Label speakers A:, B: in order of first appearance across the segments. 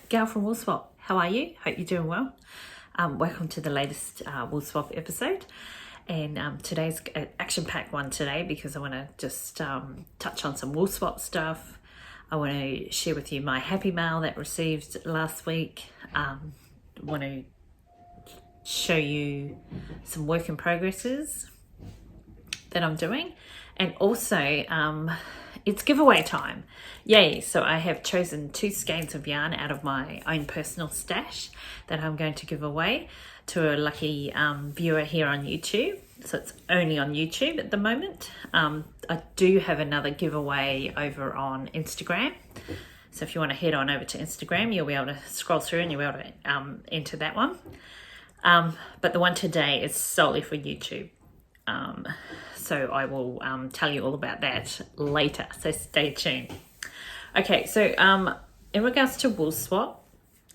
A: Gal from Woolswap. How are you? Hope you're doing well. Welcome to the latest Woolswap episode. And today's an action-packed one today because I want to just touch on some Woolswap stuff. I want to share with you my happy mail that received last week. Want to show you some work in progresses that I'm doing. And also, it's giveaway time. Yay! So I have chosen 2 skeins of yarn out of my own personal stash that I'm going to give away to a lucky viewer here on YouTube. So it's only on YouTube at the moment. I do have another giveaway over on Instagram. So if you want to head on over to Instagram, you'll be able to scroll through and you'll be able to enter that one. But the one today is solely for YouTube. So I will tell you all about that later, so stay tuned. Okay, so in regards to Woolswap,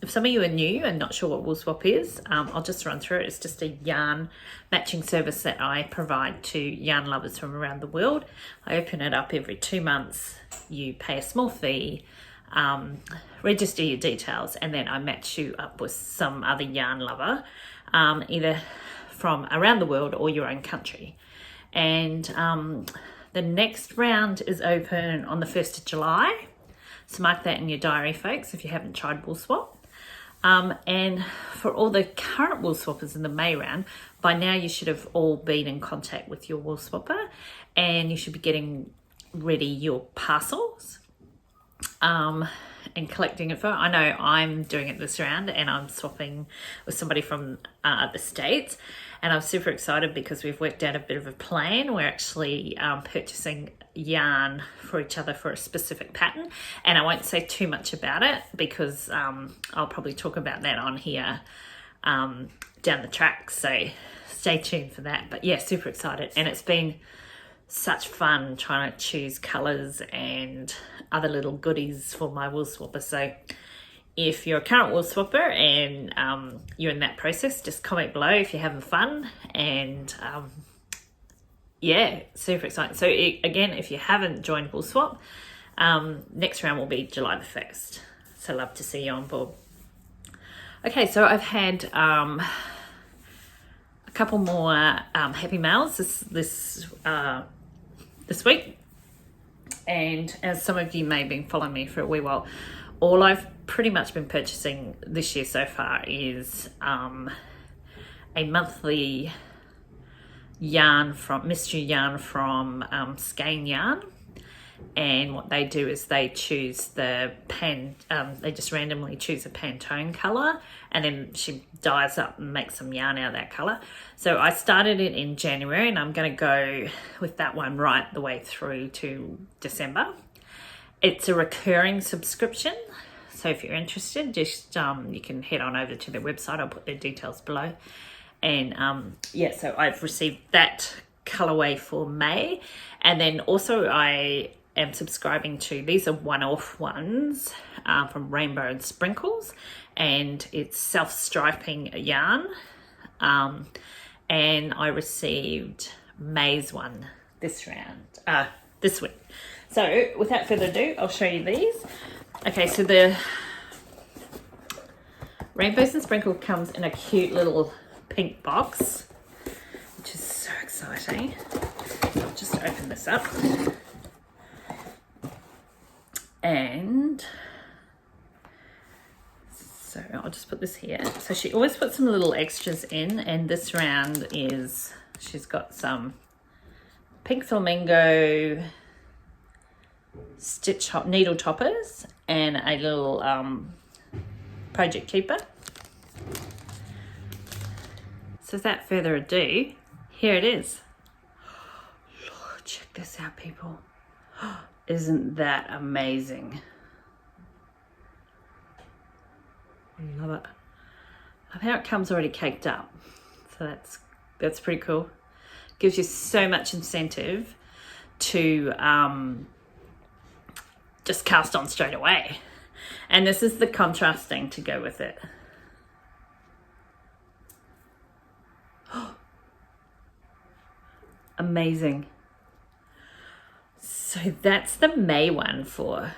A: if some of you are new and not sure what Woolswap is, I'll just run through it. It's just a yarn matching service that I provide to yarn lovers from around the world. I open it up every 2 months. You pay a small fee, register your details, and then I match you up with some other yarn lover, either from around the world or your own country. And the next round is open on the 1st of July. So mark that in your diary, folks, if you haven't tried Woolswap. And for all the current Woolswappers in the May round, by now you should have all been in contact with your Woolswapper and you should be getting ready your parcels and collecting info. I know I'm doing it this round and I'm swapping with somebody from the States, and I'm super excited because we've worked out a bit of a plan. We're actually purchasing yarn for each other for a specific pattern, and I won't say too much about it because I'll probably talk about that on here down the track, so stay tuned for that. But yeah, super excited, and it's been such fun trying to choose colours and other little goodies for my Woolswapper. So if you're a current Woolswapper and you're in that process, just comment below if you're having fun. And yeah, super exciting. So again, if you haven't joined Woolswap, next round will be July the 1st. So love to see you on board. Okay, so I've had a couple more happy mails this week, and as some of you may have been following me for a wee while, all I've pretty much been purchasing this year so far is a monthly yarn from mystery yarn from Skein Yarn. And what they do is they choose the they just randomly choose a Pantone colour, and then she dyes up and makes some yarn out of that colour. So I started it in January, and I'm going to go with that one right the way through to December. It's a recurring subscription, so if you're interested, just you can head on over to their website. I'll put their details below. And yeah, so I've received that colourway for May, and then also I am subscribing to, these are one-off ones from Rainbow and Sprinkles, and it's self-striping yarn, and I received May's one this week. So without further ado, I'll show you these. Okay, so the Rainbows and Sprinkles comes in a cute little pink box, which is so exciting. I'll just open this up. And so I'll just put this here. So she always puts some little extras in, and this round is, she's got some pink flamingo needle toppers and a little project keeper. So without further ado, here it is. Lord, check this out, people. Isn't that amazing? Love it. Love how it comes already caked up. So that's pretty cool. Gives you so much incentive to just cast on straight away. And this is the contrasting to go with it. Amazing. So that's the May one for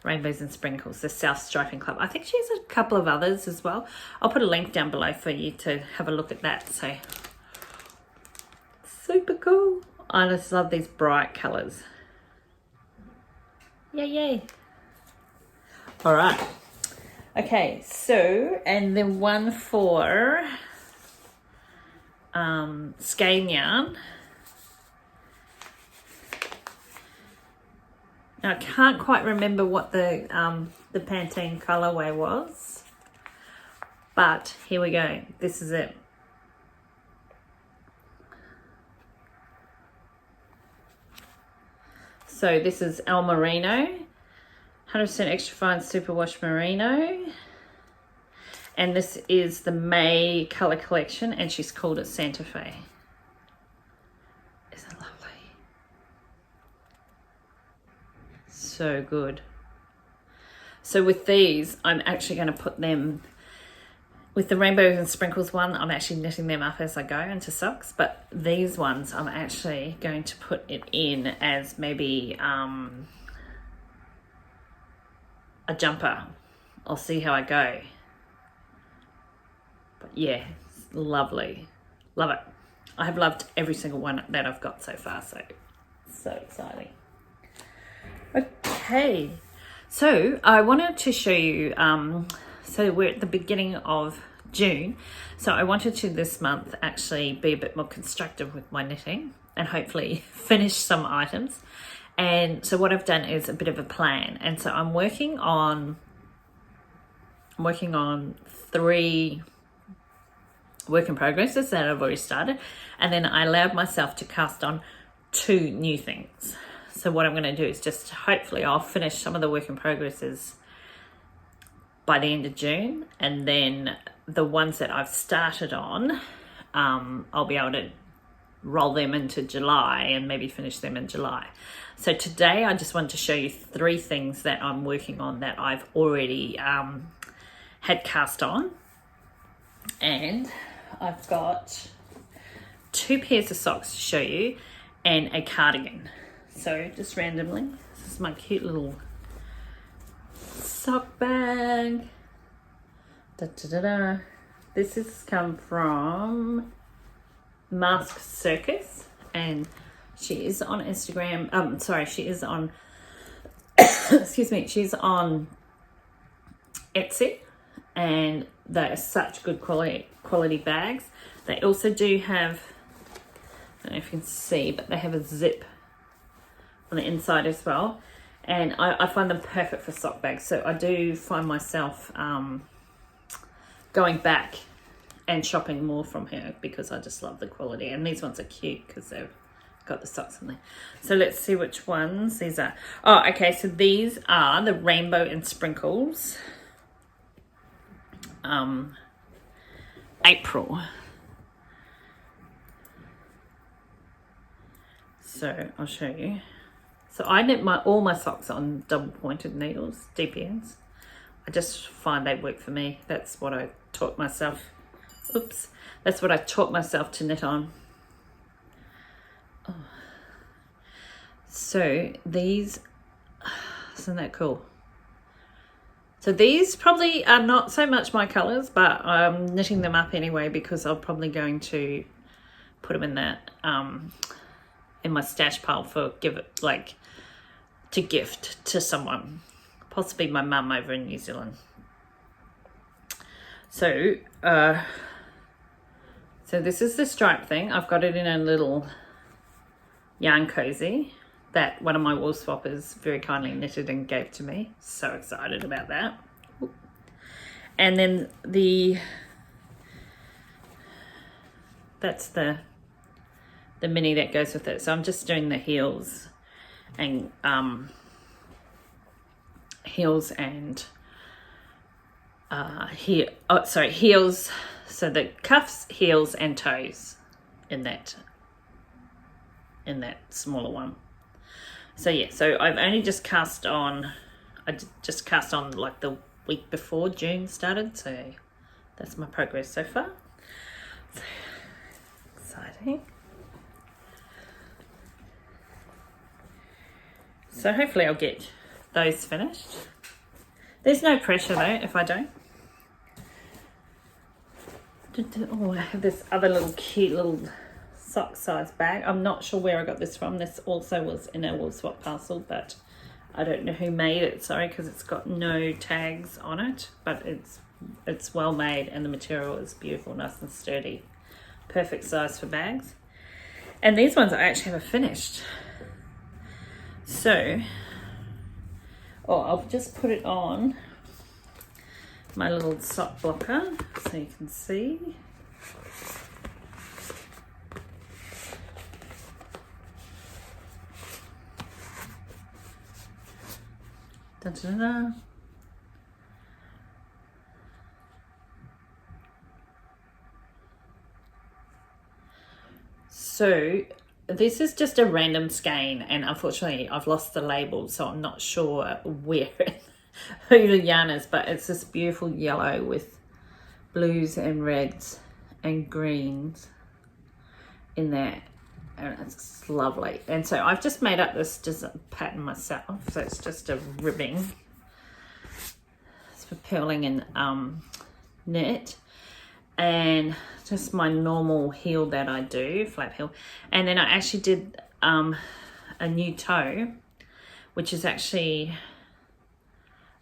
A: Rainbows and Sprinkles, the South Striping Club. I think she has a couple of others as well. I'll put a link down below for you to have a look at that. So super cool. I just love these bright colours. Yay, yay. All right. Okay, so, and then one for skein yarn. Now, I can't quite remember what the Pantene colorway was, but here we go. This is it. So this is El Merino, 100% extra fine superwash merino. And this is the May color collection, and she's called it Santa Fe. Isn't it lovely? So good. So with these, I'm actually going to put them, with the Rainbows and Sprinkles one, I'm actually knitting them up as I go into socks, but these ones I'm actually going to put it in as maybe a jumper. I'll see how I go. But yeah, it's lovely. Love it. I have loved every single one that I've got so far, so exciting. Okay, so I wanted to show you, so we're at the beginning of June, so I wanted to this month actually be a bit more constructive with my knitting and hopefully finish some items. And so what I've done is a bit of a plan, and so I'm working on 3 work in progresses that I've already started, and then I allowed myself to cast on 2 new things. So what I'm going to do is just hopefully I'll finish some of the work in progresses by the end of June, and then the ones that I've started on, I'll be able to roll them into July and maybe finish them in July. So today I just wanted to show you 3 things that I'm working on that I've already had cast on. And I've got 2 pairs of socks to show you and a cardigan. So just randomly, this is my cute little sock bag. Da, da, da, da. This has come from Mask Circus, and she is on Instagram. She is on excuse me, she's on Etsy, and they are such good quality bags. They also do have, I don't know if you can see, but they have a zip on the inside as well, and I find them perfect for sock bags. So I do find myself going back and shopping more from her because I just love the quality, and these ones are cute because they've got the socks in there. So let's see which ones these are. Oh, okay, so these are the Rainbow and Sprinkles April. So I'll show you. So I knit all my socks on double pointed needles, DPNs. I just find they work for me. That's what I taught myself. Oops. That's what I taught myself to knit on. Oh. So these, isn't that cool? So these probably are not so much my colours, but I'm knitting them up anyway because I'm probably going to put them in that in my stash pile for to gift to someone, possibly my mum over in New Zealand. So so this is the stripe thing. I've got it in a little yarn cozy that one of my wool swappers very kindly knitted and gave to me. So excited about that. And then that's the mini that goes with it. So I'm just doing the heels and heels. So the cuffs, heels, and toes in that smaller one. So yeah, so I've only just cast on. I just cast on like the week before June started. So that's my progress so far. So exciting. So hopefully I'll get those finished There's no pressure though if I don't. Oh, I have this other little cute little sock size bag. I'm not sure where I got this from. This also was in a Woolswap parcel, but I don't know who made it, sorry, because it's got no tags on it, but it's well made and the material is beautiful, nice and sturdy. Perfect size for bags. And these ones I actually have finished. So, I'll just put it on my little sock blocker so you can see. Da, da, da. So this is just a random skein, and unfortunately I've lost the label, so I'm not sure who the yarn is, but it's this beautiful yellow with blues and reds and greens in there, and it's lovely. And so I've just made up this pattern myself, so it's just a ribbing. It's for purling and knit, and just my normal heel that I do, flap heel. And then I actually did a new toe, which is actually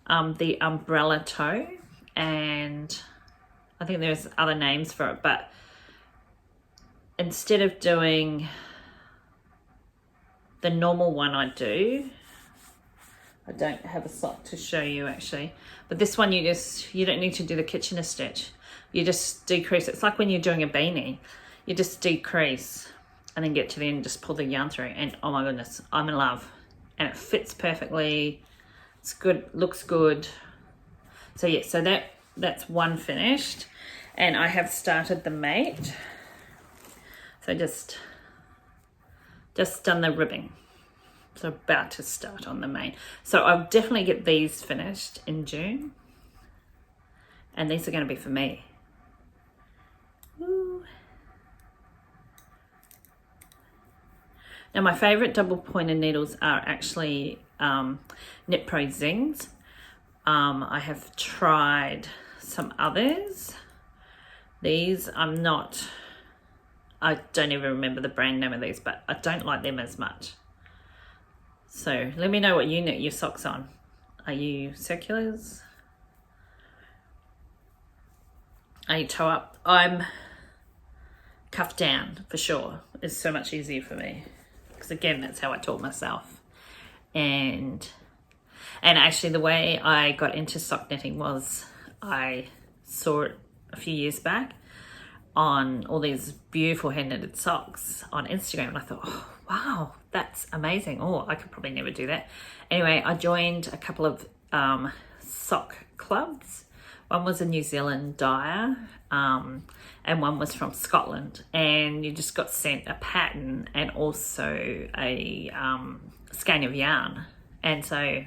A: the umbrella toe, and I think there's other names for it, but instead of doing the normal one I don't have a sock to show you actually, but this one you don't need to do the Kitchener stitch. You just decrease. It's like when you're doing a beanie, you just decrease and then get to the end, just pull the yarn through, and oh my goodness, I'm in love. And it fits perfectly. It's good, looks good. So yeah, so that's one finished, and I have started the mate. So just done the ribbing. So about to start on the mate. So I'll definitely get these finished in June, and these are going to be for me. Woo. Now my favorite double pointed needles are actually Knit Pro Zings. I have tried some others. These I don't even remember the brand name of these, but I don't like them as much. So let me know what you knit your socks on. Are you circulars? Are you toe up? I'm cuff down for sure. It's so much easier for me, because again, that's how I taught myself. And actually the way I got into sock knitting was I saw it a few years back on all these beautiful hand knitted socks on Instagram, and I thought, oh wow, that's amazing. Oh, I could probably never do that. Anyway, I joined a couple of sock clubs. One was a New Zealand dyer, and one was from Scotland, and you just got sent a pattern and also a skein of yarn. And so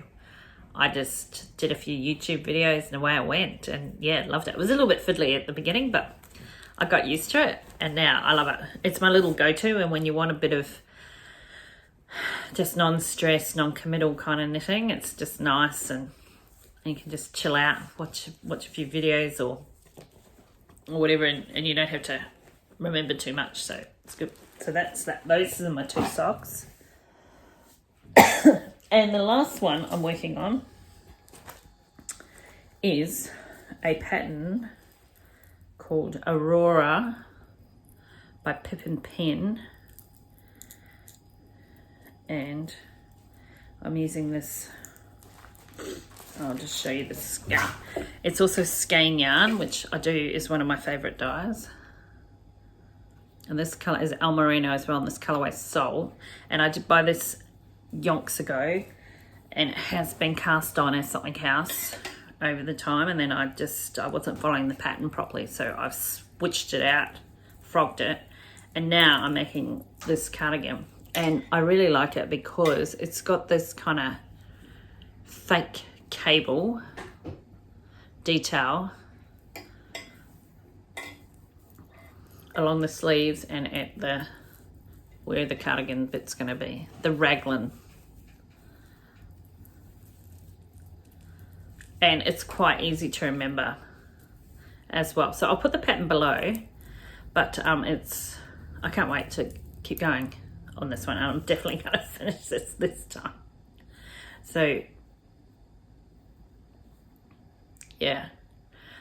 A: I just did a few YouTube videos and away I went, and yeah, loved it. It was a little bit fiddly at the beginning, but I got used to it, and now I love it. It's my little go-to, and when you want a bit of just non-stress, non-committal kind of knitting, it's just nice, and you can just chill out, watch a few videos or whatever, and you don't have to remember too much, so it's good. So that's that. Those are my two socks. And the last one I'm working on is a pattern called Aurora by Pippin Pen, and I'm using this. I'll just show you this yarn. It's also skein yarn, which I do is one of my favorite dyes. And this color is El Merino as well, and this colorway Soul. And I did buy this yonks ago, and it has been cast on as something else over the time, and then I wasn't following the pattern properly, so I've switched it out, frogged it, and now I'm making this cardigan. And I really like it because it's got this kind of fake cable detail along the sleeves and at where the cardigan bit's going to be, the raglan. and it's quite easy to remember as well. So I'll put the pattern below, but I can't wait to keep going on this one. I'm definitely going to finish this time. So yeah,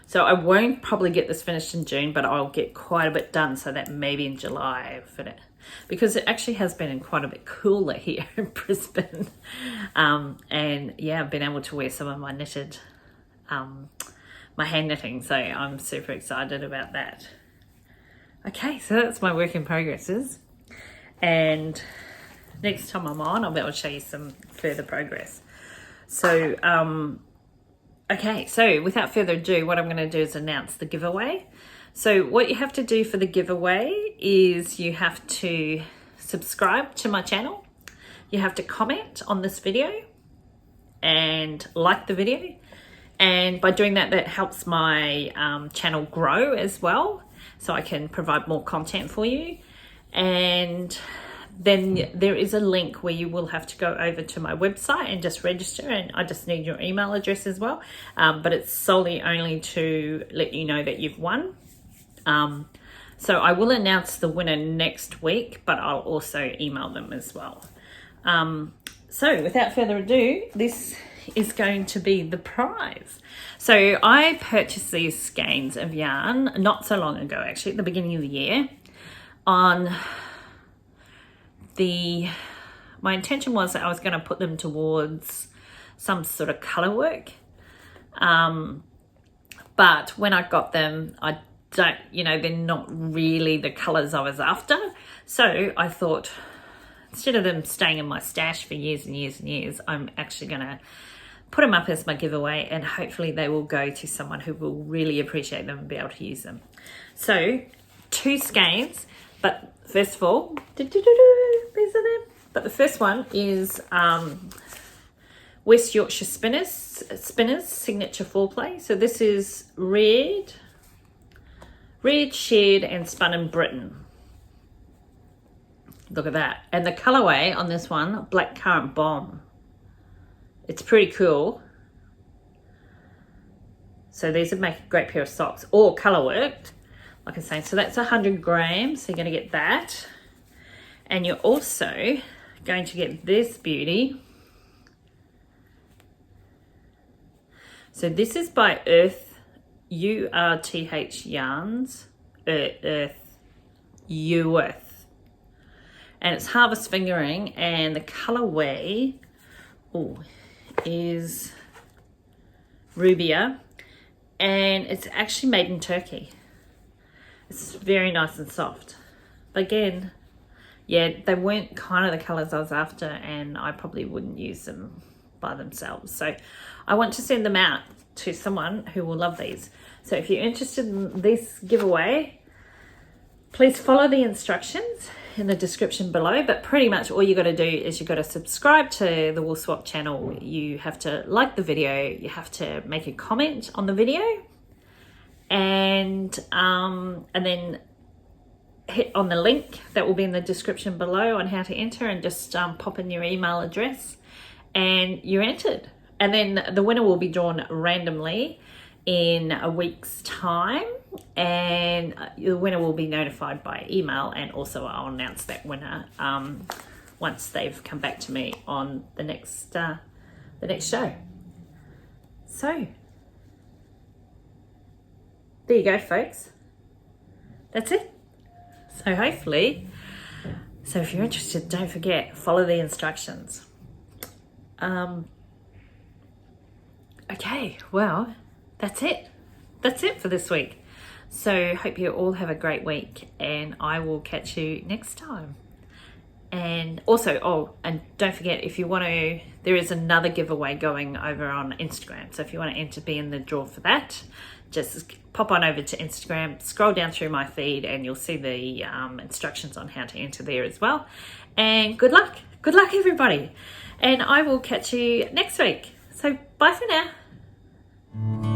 A: so I won't probably get this finished in June, but I'll get quite a bit done, so that maybe in July I'll finish, because it actually has been quite a bit cooler here in Brisbane. And yeah, I've been able to wear some of my knitted, my hand knitting, so I'm super excited about that. Okay, so that's my work in progresses, and next time I'm on, I'll be able to show you some further progress. So okay, so without further ado, what I'm going to do is announce the giveaway. So what you have to do for the giveaway is you have to subscribe to my channel, you have to comment on this video and like the video, and by doing that, that helps my channel grow as well, so I can provide more content for you. And then there is a link where you will have to go over to my website and just register, and I just need your email address as well, but it's solely only to let you know that you've won. So I will announce the winner next week, but I'll also email them as well. So without further ado, this is going to be the prize. So I purchased these skeins of yarn not so long ago, actually at the beginning of the year. My intention was that I was going to put them towards some sort of colour work, but when I got them, I don't, they're not really the colours I was after. So I thought, instead of them staying in my stash for years and years and years, I'm actually going to put them up as my giveaway, and hopefully they will go to someone who will really appreciate them and be able to use them. So 2 skeins, but first of all, these are them. But the first one is West Yorkshire Spinners Signature Foreplay. So this is red, shared and spun in Britain. Look at that. And the colourway on this one, Blackcurrent Bomb. It's pretty cool. So these would make a great pair of socks, or colour worked, like I was saying. So that's 100 grams, so you're going to get that. And you're also going to get this beauty. So this is by Urth, Urth yarns, Urth. And it's harvest fingering, and the colourway is Rubia, and it's actually made in Turkey. It's very nice and soft. But again, yeah, they weren't kind of the colours I was after, and I probably wouldn't use them by themselves. So I want to send them out to someone who will love these. So if you're interested in this giveaway, please follow the instructions in the description below. But pretty much all you got to do is you got to subscribe to the Woolswap channel. You have to like the video. You have to make a comment on the video, and then hit on the link that will be in the description below on how to enter, and just pop in your email address, and you're entered. And then the winner will be drawn randomly in a week's time, and the winner will be notified by email, and also I'll announce that winner once they've come back to me on the next show. So there you go, folks. That's it. So hopefully, if you're interested, don't forget, follow the instructions. Okay, well, that's it. That's it for this week. So hope you all have a great week, and I will catch you next time. And also, and don't forget, if you want to, there is another giveaway going over on Instagram. So if you want to enter, be in the draw for that, just pop on over to Instagram, scroll down through my feed, and you'll see the instructions on how to enter there as well. And good luck everybody. And I will catch you next week. So bye for now.